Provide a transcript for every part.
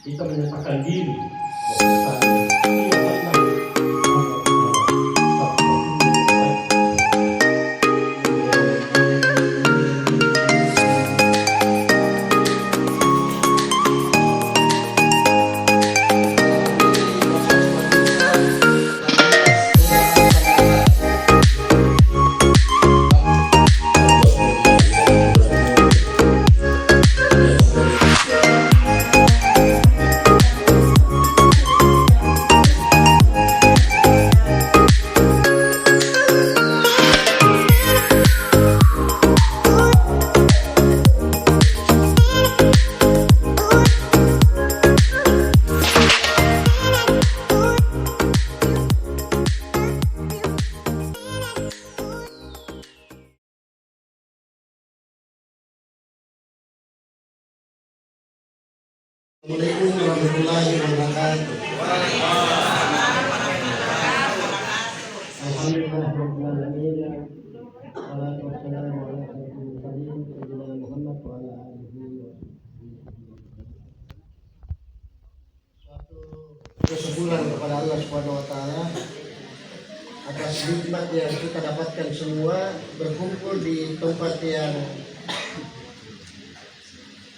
kita menyatakan diri Assalamualaikum warahmatullahi wabarakatuh. Alhamdulillah rabbil alamin. Wassalatu wassalamu ala asyrofil mursalin sayyidina Muhammad wa ala alihi wa suatu kesyukuran kepada Allah Subhanahu wa taala atas nikmat yang kita dapatkan semua berkumpul di tempat yang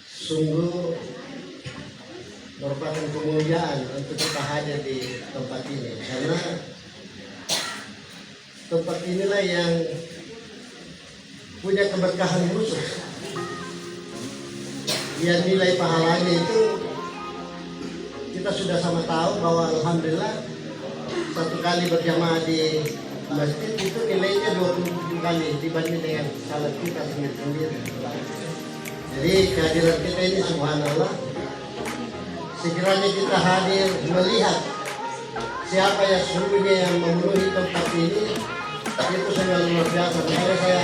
sungguh merupakan kemuliaan untuk kita hadir di tempat ini, karena tempat inilah yang punya keberkahan khusus. Yang nilai pahalanya itu kita sudah sama tahu bahwa alhamdulillah satu kali berjamaah di masjid itu nilainya 27 kali dibanding dengan salat kita sendiri. Jadi kehadiran kita ini subhanallah, sekiranya kita hadir melihat siapa yang sesungguhnya yang memenuhi tempat ini, itu sangat luar biasa. Makanya saya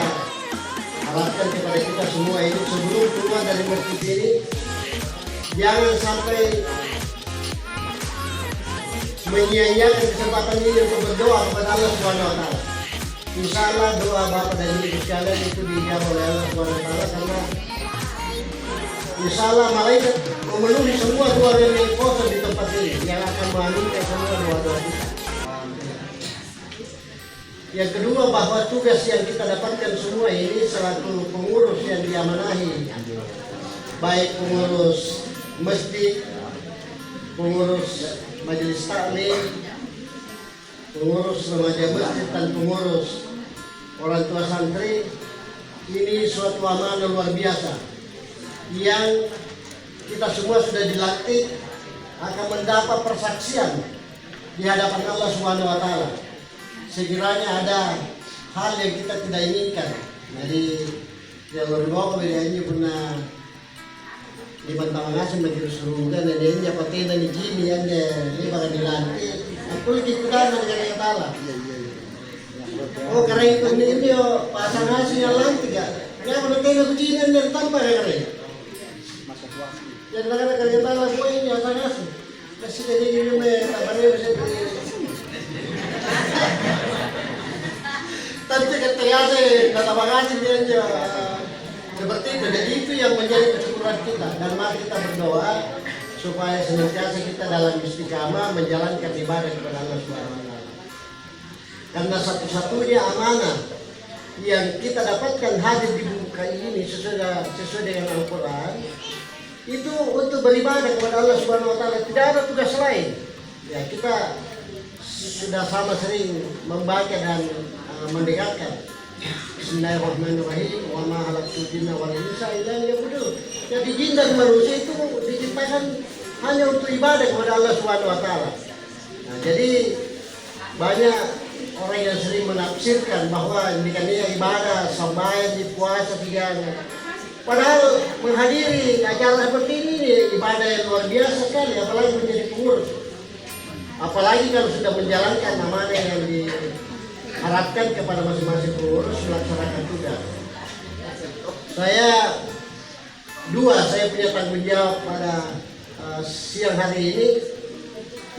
harapkan kepada kita semua ini sebelum keluar dari masjid ini, jangan sampai menyia-nyiakan kesempatan ini untuk berdoa kepada Allah Subhanahu wa taala. Insya Allah doa Bapak dan Ibu sekalian itu dijawab oleh Allah Subhanahu wa taala, karena insya Allah malaikat memenuhi semua doa yang kosong di tempat ini, yang akan mengaminkan semua doa-doa kita. Yang kedua, bahwa tugas yang kita dapatkan semua ini selaku pengurus yang diamanahi, baik pengurus masjid, pengurus majelis taklim, pengurus remaja masjid, dan pengurus orang tua santri, ini suatu amanah luar biasa yang kita semua sudah dilatih akan mendapat persaksian di hadapan Allah Subhanahu wa taala. Sekiranya ada hal yang kita tidak inginkan, jadi yang berbawa ini pernah di Bantang Ngasih majelis surga dan ini patena ni Jimmy yang ini bakal dilantik. Aku ikutan dengan yang taala. Oh karena itu ini pasang ngasih yang lantik ya. Kenapa nanti aku Jimmy yang tanpa karena yang kadang-kadang kerja tahu gue ini asal ngasih kasih jadi ini kabarnya bisa tapi ketika kata makasih dia aja seperti itu. Jadi itu yang menjadi kesyukuran kita, dan mari kita berdoa supaya senantiasa kita dalam istiqamah menjalankan ibadah kepada Allah Subhanahu wa taala. Karena satu-satunya amanah yang kita dapatkan hadir di muka ini sesuai dengan Al-Quran itu untuk beribadah kepada Allah Subhanahu wa taala, tidak ada tugas lain. Ya, kita sudah sama sering membaca dan mendekatkan Bismillahirrahmanirrahim, wa ma khalaqtul jinna wal insa illa liya'budun. Jadi jin dan manusia itu diciptakan hanya untuk ibadah kepada Allah Subhanahu wa taala. Nah, jadi banyak orang yang sering menafsirkan bahwa ini ibadah sampai di puasa 3. Padahal menghadiri acara seperti ini ibadah yang luar biasa sekali, apalagi menjadi pengurus. Apalagi kalau sudah menjalankan amanah yang diharapkan kepada masing-masing pengurus melaksanakan tugas. Saya punya tanggung jawab pada siang hari ini.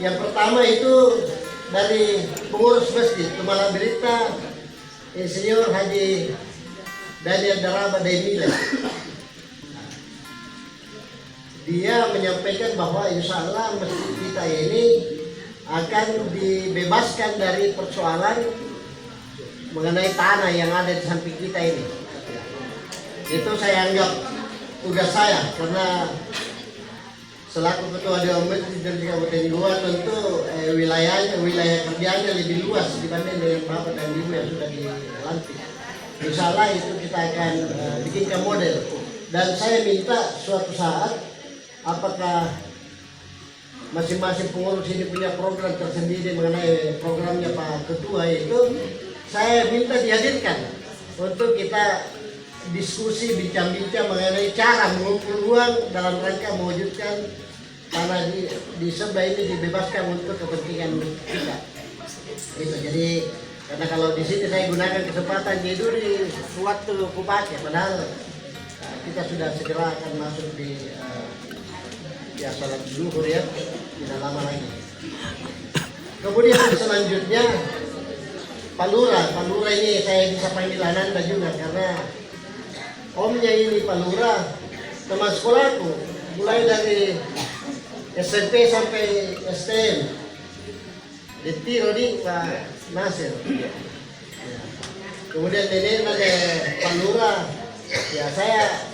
Yang pertama itu dari pengurus masjid Tumala Berita, Insinyur Haji Daniel Daraba Daimila. dia menyampaikan bahwa insya Allah masjid kita ini akan dibebaskan dari persoalan mengenai tanah yang ada di samping kita ini. Itu saya anggap tugas saya, karena selaku ketua Dewan Masjid dari Kabupaten Goa tentu wilayah kerjanya lebih luas dibanding dengan Bapak dan Ibu yang sudah dilantik. Insya Allah itu kita akan bikinkan model, dan saya minta suatu saat apakah masing-masing pengurus ini punya program tersendiri mengenai programnya Pak Ketua itu, saya minta dihadirkan untuk kita diskusi, bincang-bincang mengenai cara mengumpul uang dalam rangka mewujudkan tanah di sebelah ini dibebaskan untuk kepentingan kita. Itu jadi, karena kalau di sini saya gunakan kesempatan tidur di waktu kupakai, padahal kita sudah segera akan masuk di ya salat zuhur ya, tidak lama lagi. Kemudian selanjutnya Pak Lurah ini saya bisa panggil Ananda juga karena omnya ini Pak Lurah teman sekolahku mulai dari SMP sampai STM. Ditiro di Pak Nasir. Ya. Kemudian nenek ada Pak Lurah. Ya saya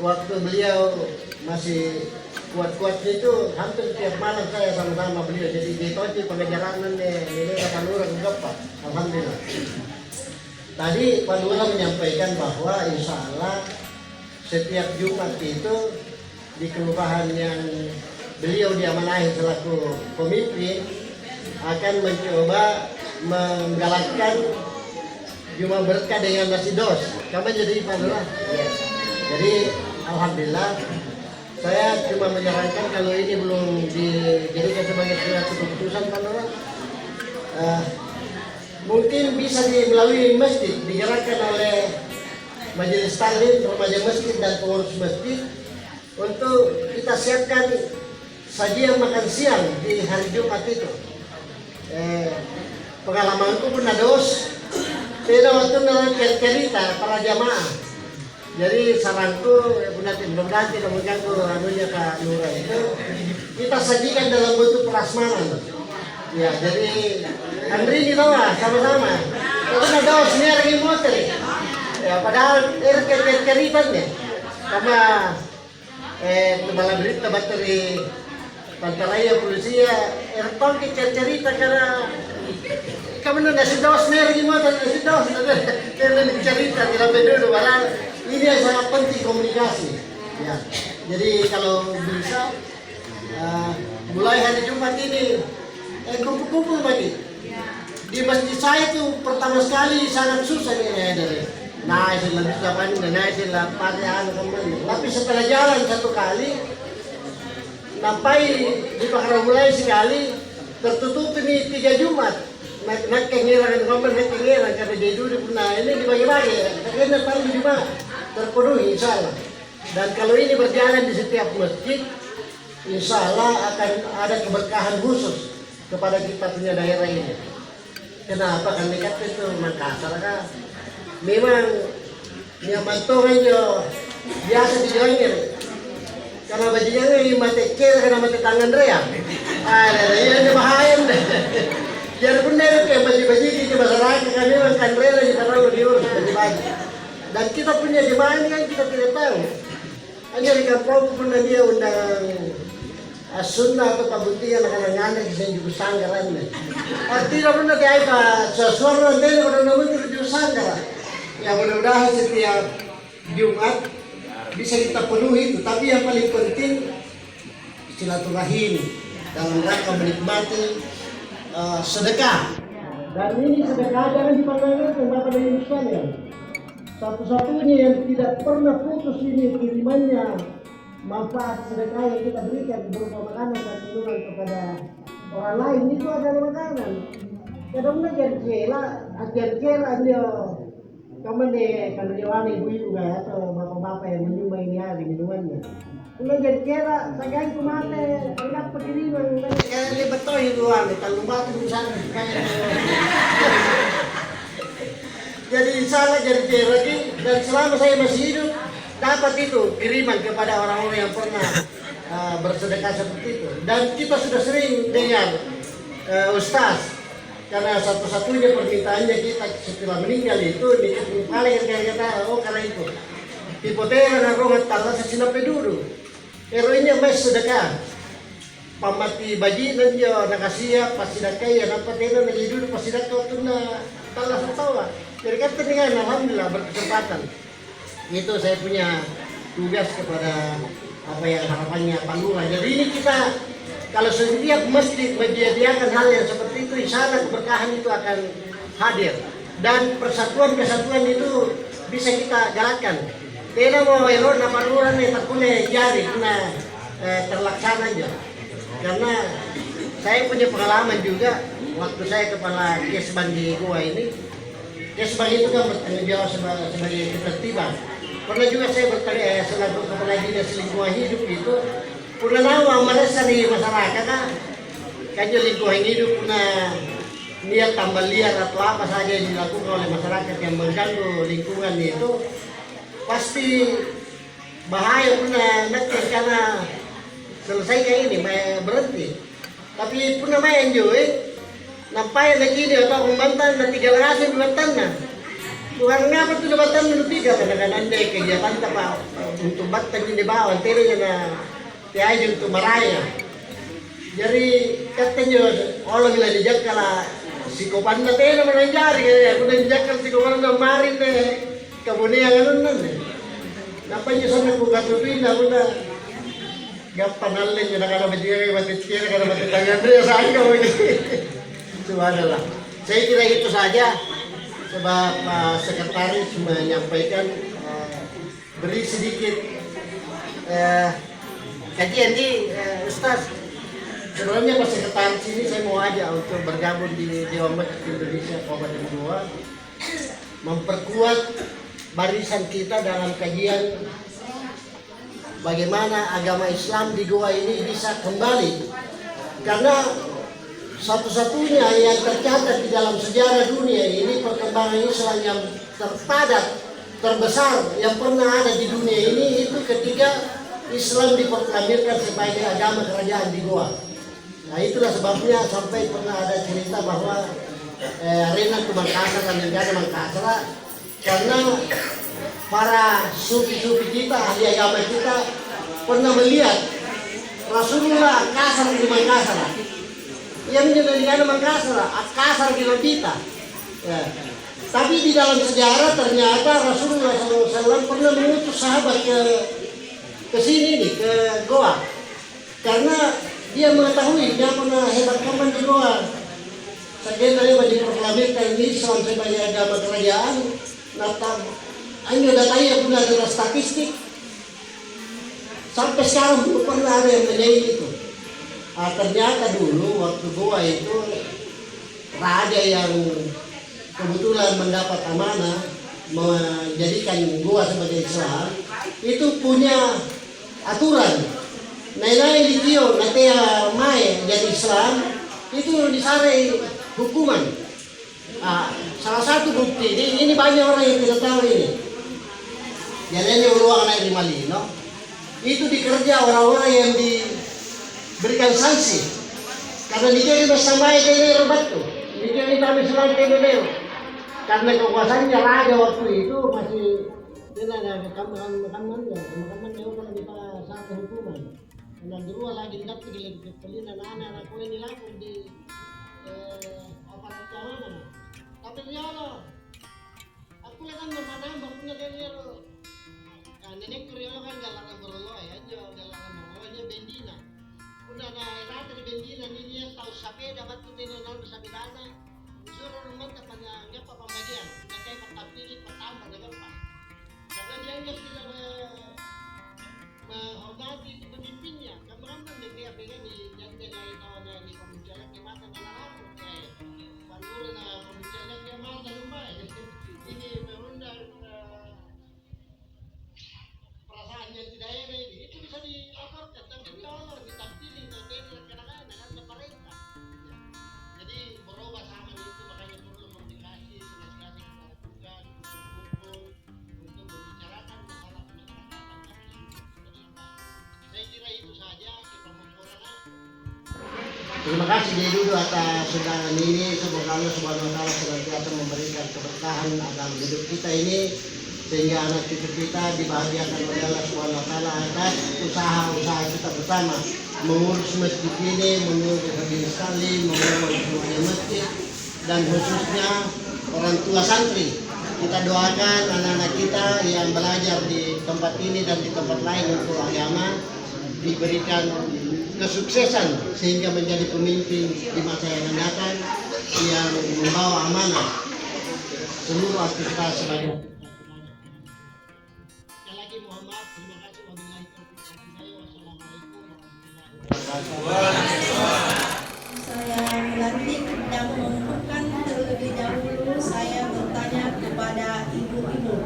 waktu beliau masih kuat-kuatnya itu hampir tiap malam saya sama-sama beliau. Jadi di Toci pengajaran nenek Pak Lurah juga Pak. Alhamdulillah. Tadi Pak Lurah menyampaikan bahwa insya Allah setiap Jumat itu di kelurahan yang beliau diamanahi selaku pemimpin akan mencoba menggalakkan Jumat berkah dengan nasi dos. Kamu jadi Pak Lurah? Ya. Jadi alhamdulillah saya cuma menyarankan kalau ini belum dijadikan sebagai suatu keputusan Pak Lurah, mungkin bisa melalui masjid digerakkan oleh majelis taklim, remaja masjid dan pengurus masjid untuk kita siapkan sajian makan siang di hari Jumat itu. Pengalamanku pun ada beda waktu dalam cerita para jamaah. Jadi saranku mudah-mudahan tidak mengganggu anunya Pak Lurah itu kita sajikan dalam bentuk prasmanan. Ya, jadi Andri di bawah sama-sama. Itu ada senior lagi motor. Ya, padahal cerita-ceritanya sama kepala berita bateri Pantaraya polisi ya erpang cerita karena kamu nasi dos senior lagi motor nasi dos itu cerita tidak dulu barang ini yang sangat penting komunikasi. Ya, jadi kalau bisa mulai hari Jumat ini kumpul-kumpul lagi. Di masjid saya itu pertama sekali sangat susah nih dari naik lebih zaman dan naik laparnya kembali. Tapi setelah jalan satu kali, sampai di Pakar mulai sekali tertutup ini 3 Jumat. Nak kengiran kembali nak kengiran karena dia dulu pernah ini dibagi-bagi. Karena tahu di mana terpenuhi insya Allah. Dan kalau ini berjalan di setiap masjid, insya Allah akan ada keberkahan khusus kepada kita punya daerah ini. Kenapa? Kan dekat itu Makassar kan. Memang yang mantongan jo biasa dijualnya. Karena bajunya ini mati kecil karena mati tangan rea. Ini bahaya deh. Jadi benar itu yang baju-baju di masyarakat kami memang kan rela kita terlalu diurus baju-baju. Dan kita punya jemaah ini kan kita tidak tahu. Hanya di kampung pun dia undang Sunnah atau pabutian anak-anak bisa juga sanggaran. Tidak pernah dia Pak sesuatu nanti kalau namun juga sanggaran. Ya mudah-mudahan setiap Jumat bisa kita penuhi itu. Tapi yang paling penting silaturahim dalam rangka menikmati sedekah. Dan ini sedekah jangan dipandangkan Bapak dan Ibu sekalian. Satu-satunya yang tidak pernah putus ini kirimannya manfaat sedekah yang kita berikan berupa makanan dan minuman kepada orang lain itu adalah makanan. Kadang-kadang jela dia kamu deh kalau dia wangi ibu-ibu atau bapak-bapak yang menyumbang ini hari minumannya. Kalau jela segan kumate enak pengiriman dia betul itu wangi kalau batu di sana kayak jadi salah jadi lagi dan selama saya masih hidup dapat itu kiriman kepada orang-orang yang pernah bersedekah seperti itu. Dan kita sudah sering dengar Ustaz, karena satu-satunya permintaannya kita setelah meninggal itu paling kata oh karena itu hipotera na rongat tala sa sinapedudo. Pero ini mas sedekah pamati baji nandiyo nakasiya pasidakay yan ang patena na lidudo pasidakaw ito na tala sa tawa. Jadi kata dengan alhamdulillah berkesempatan. Itu saya punya tugas kepada apa yang harapannya Pak Lurah. Jadi ini kita kalau setiap masjid menyediakan hal yang seperti itu, insya Allah keberkahan itu akan hadir dan persatuan-kesatuan itu bisa kita jalankan. Tidak mau erot Pak Lurah nih tak punya jari karena terlaksana aja. Karena saya punya pengalaman juga waktu saya kepala Kesbang di Goa ini. Kesbang itu kan bertanggung jawab sebagai ketertiban. Pernah juga saya bertanya selaku kepala dinas lingkungan hidup itu pernah nawang merasa di masyarakat kan lingkungan hidup pernah niat tambah liar atau apa saja yang dilakukan oleh masyarakat yang mengganggu lingkungan itu pasti bahaya pernah nanti karena selesai kayak ini berhenti. Tapi pernah main juga nampai lagi dia atau mantan nanti galangasi mantan nah. Tuhan ngapa tuh debatan menurut tiga kadang-kadang deh kegiatan apa untuk batang di bawah anteriornya na tiada untuk meraya. Jadi katanya orang bilang dijak kalau psikopat nanti nama menjari ya, udah dijak kalau psikopat kemarin deh kemudian yang nonton deh. Napanya sampai buka pindah udah gampang nalen ya karena berjaya berjaya karena bertangan dia saya begini. Itu adalah. Saya kira itu saja. Sebab Pak Sekretaris menyampaikan beri sedikit kajian di Ustaz. Sebenarnya Pak Sekretaris ini saya mau ajak untuk bergabung di Dewan Masjid Indonesia Kabupaten Goa, memperkuat barisan kita dalam kajian bagaimana agama Islam di Goa ini bisa kembali. Karena satu-satunya yang tercatat di dalam sejarah dunia ini perkembangan Islam yang terpadat, terbesar yang pernah ada di dunia ini itu ketika Islam diproklamirkan sebagai agama kerajaan di Goa. Nah itulah sebabnya sampai pernah ada cerita bahwa Arena itu Makassar dan negara Makassar karena para sufi-sufi kita, ahli agama kita pernah melihat Rasulullah kasar di Makassar. Yang menjadi Makassar, Makassar di Lobita. Ya. Tapi di dalam sejarah ternyata Rasulullah SAW pernah mengutus sahabat ke sini nih, ke Goa. Karena dia mengetahui dia pernah hebat kaman di Goa. Sebenarnya diproklamirkan Islam sebagai agama kerajaan. Hanya datanya pun adalah statistik. Sampai sekarang belum pernah ada yang menyanyi itu. Ternyata dulu waktu Goa itu raja yang kebetulan mendapat amanah menjadikan Goa sebagai Islam itu punya aturan. Nai litio natea mai jadi Islam itu disarai hukuman. Salah satu bukti ini banyak orang yang tidak tahu ini. Jadi ini uang naik di Malino itu dikerja orang-orang yang berikan sanksi karena dia bersama ini robat tuh dia kami selalu kemudian karena kekuasaannya raja waktu itu masih dia ada makanan kalau kita satu hukuman dan dua lagi dapat di pelina anak-anak ini langsung di aparat keamanan tapi dia aku lihat nambah punya dia nenek kuriolo kan galangan berolo ya galangan berolo bendina udah rata di bendina ini dia tahu sapeda batu tenan sapedana disuruh rumah katanya ngapa pembagian udah kayak petapili petambah dengan pak karena dia nggak tidak menghormati pemimpinnya kamu dia pengen di jangan lain tahun di pembicaraan di mata dalam panduran pembicaraan dia mata rumah ini merundang perasaan yang tidak ada ini itu bisa dilaporkan tapi kalau ditampilin nanti kadang-kadang dengan pemerintah jadi berubah sama itu makanya perlu komunikasi komunikasi kita lakukan untuk membicarakan masalah masyarakat Terima kasih dia dulu atas undangan ini. Semoga Allah Subhanahu wa taala senantiasa memberikan keberkahan dalam hidup kita ini, sehingga anak cucu kita dibahagiakan oleh Allah Subhanahu wa taala atas usaha-usaha kita bersama mengurus masjid ini, mengurus Majelis Taklim, mengurus semuanya masjid, dan khususnya orang tua santri. Kita doakan anak-anak kita yang belajar di tempat ini dan di tempat lain untuk agama diberikan kesuksesan sehingga menjadi pemimpin di masa yang akan datang yang membawa amanah seluruh aktivitas sebagai. Sekali lagi mohon maaf, terima kasih. Saya melantik dan mengumumkan terlebih dahulu. Saya bertanya kepada ibu-ibu,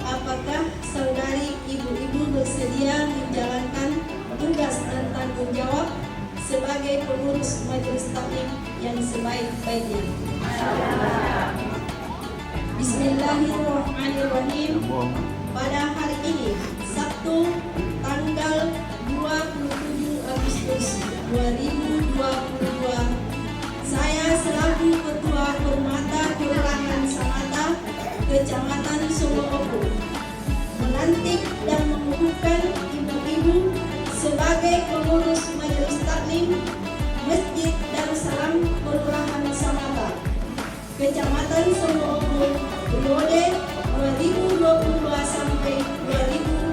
apakah saudari ibu-ibu bersedia menjalankan tugas dan tanggung jawab sebagai pengurus Majelis Taklim yang sebaik-baiknya? Bismillahirrahmanirrahim. Pada hari ini, Sabtu, tanggal 27 Agustus 2022, saya selaku Ketua Permata Kelurahan Samata, Kecamatan Solooko, melantik dan mengukuhkan ibu-ibu sebagai pengurus Majelis Taklim Masjid Darussalam Kelurahan Samata, Kecamatan Solooko, periode 2022 sampai 2027.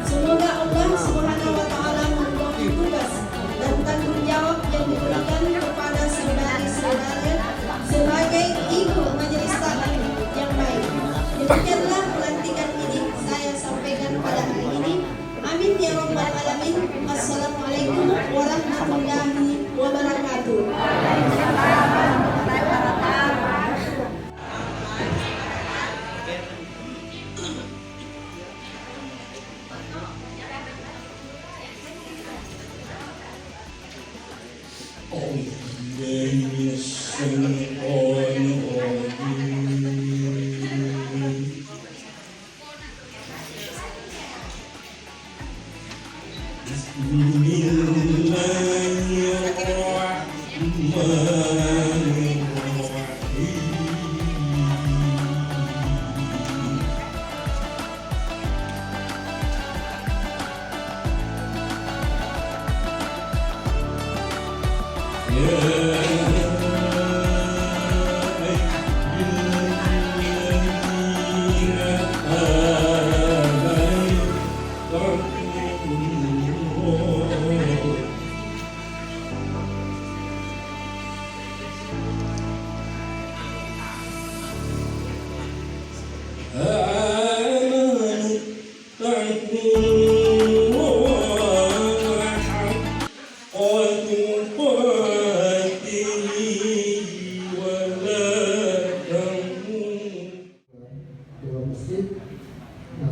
Semoga Allah Subhanahu wa taala memberi tugas dan tanggung jawab yang diberikan kepada saudari-saudara sebagai ibu Majelis Taklim yang baik. Demikianlah pelantikan ini saya sampaikan pada hari ini. Amin ya rabbal alamin. Assalamualaikum warahmatullahi wabarakatuh.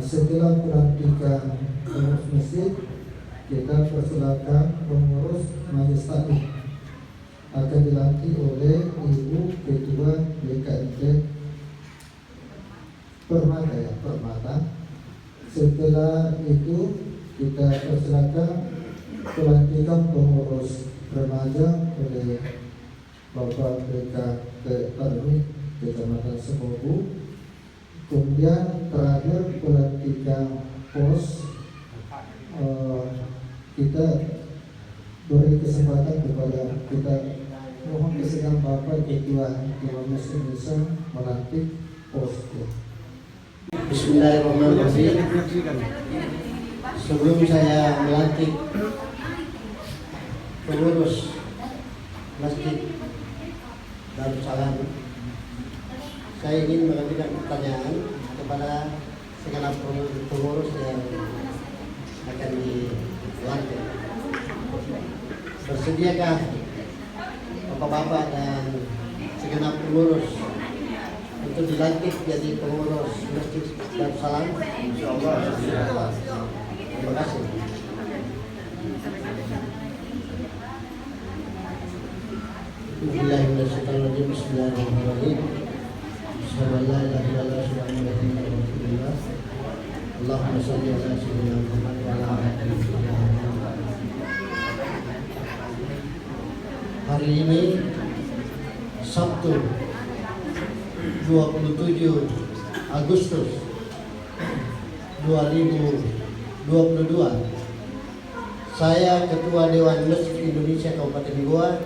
Setelah pelantikan pengurus masjid, kita persilakan pengurus Majelis Taklim akan dilantik oleh Ibu Ketua BKIT Permata. Setelah itu kita persilakan pelantikan pengurus remaja oleh Bapak BKT Tarmi Kecamatan Semogu. Kemudian terakhir pelantikan pos, kita beri kesempatan kepada kita mohon kesediaan Bapak Ketua Dewan Masjid Indonesia melantik pos. Bismillahirrahmanirrahim. Sebelum saya melantik pengurus Masjid Darussalam, saya ingin mengajukan pertanyaan kepada segenap pengurus yang akan dilantik. Bersediakah bapak-bapak dan segenap pengurus untuk dilantik jadi pengurus Masjid Darussalam? Insyaallah. Terima kasih. Bismillahirrahmanirrahim. Bismillahirrahmanirrahim. Allahumma shalli ala sayyidina Muhammad wa ala alihi wa sahbihi. hari ini Sabtu 27 Agustus 2022. Saya Ketua Dewan Masjid Indonesia Kabupaten Goa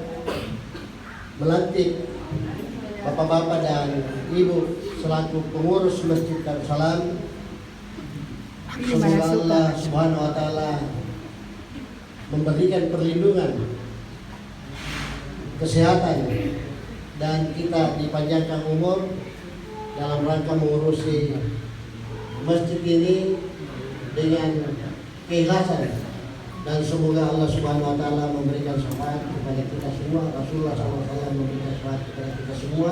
melantik Bapak-bapak dan Ibu selaku pengurus Masjid Darussalam. Semoga Allah Subhanahu wa taala memberikan perlindungan, kesehatan, dan kita dipanjangkan umur dalam rangka mengurusi masjid ini dengan keikhlasan, dan semoga Allah Subhanahu wa taala memberikan syafaat kepada kita semua. Rasulullah SAW memberikan syafaat kepada kita semua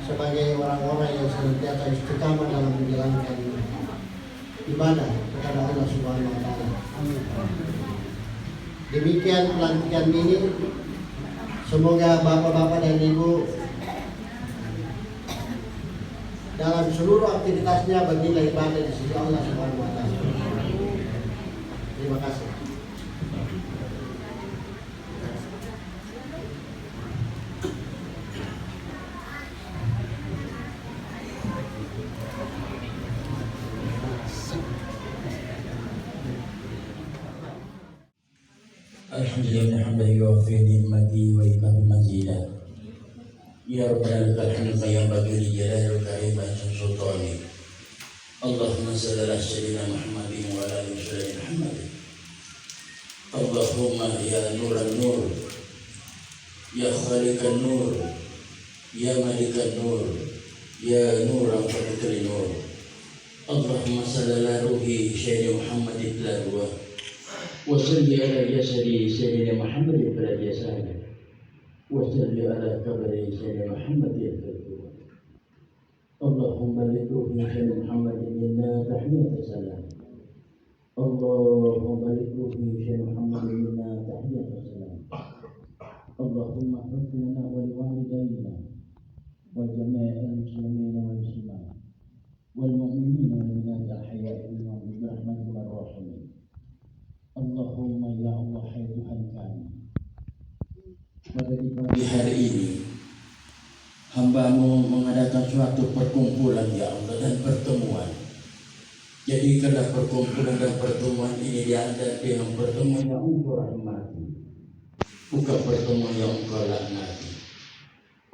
sebagai orang-orang yang senantiasa istiqamah dalam menjalankan ibadah kepada Allah Subhanahu wa taala. Demikian pelantikan ini. Semoga bapak-bapak dan ibu dalam seluruh aktivitasnya bernilai ibadah di sisi Allah Subhanahu wa taala. Terima kasih. Alhamdulillah hamdan yuwaffi ni'mati wa yukafi mazidah. Ya Rabbana lakal hamdu yang bagi li jalalil karim wa sultani. Allahumma salli ala sayyidina Muhammadin wa ala ali sayyidina Muhammad. Allahumma ya nuran nur, ya khaliqan nur, ya malikan nur, ya nuran fadlikal nur. Allahumma salli ala ruhi sayyidina Muhammadin wa وصل على جسد سيدنا محمد فلا جسد وصل على قبر سيدنا محمد فلا. اللهم لروح سيدنا محمد منا تحية السلام. اللهم لروح سيدنا محمد منا تحية السلام. اللهم اغفر لنا ولوالدينا وجميع المسلمين والمسلمات والمؤمنين والمؤمنات الأحياء منهم برحمتك الراحمين. Allahumma ya Allah, hai Tuhan kami, pada di pagi hari ini hamba-Mu mengadakan suatu perkumpulan ya Allah dan pertemuan. Jadikanlah perkumpulan dan pertemuan ini diantar dengan pertemuan yang Engkau rahmati, bukan pertemuan yang Engkau laknati.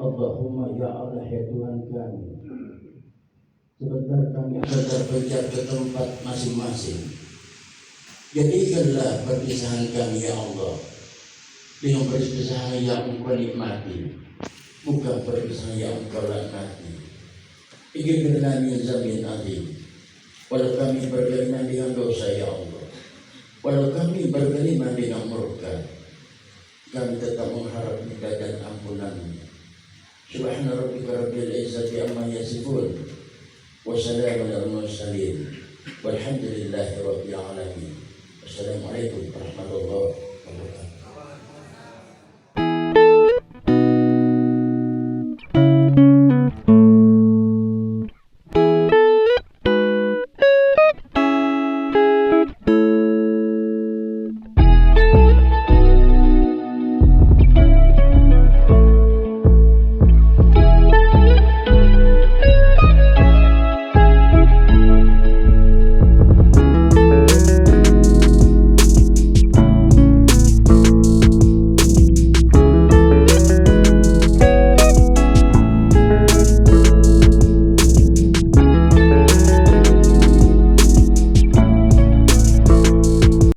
Allahumma ya Allah, hai Tuhan kami, sebentar kami akan terpencar ke tempat masing-masing. Jadikanlah perpisahan kami ya Allah dengan perpisahan yang Engkau nikmati, bukan perpisahan yang Engkau laknati. Ingin berlani zamin azim. Walau kami berkelima dengan dosa ya Allah, walau kami berkelima dengan murka, kami tetap mengharap hidayah dan ampunan-Mu. Subhana rabbika rabbil izzati amma yasifun, wa salamun alal mursalin, walhamdulillahi rabbil alamin. Assalamualaikum warahmatullahi wabarakatuh.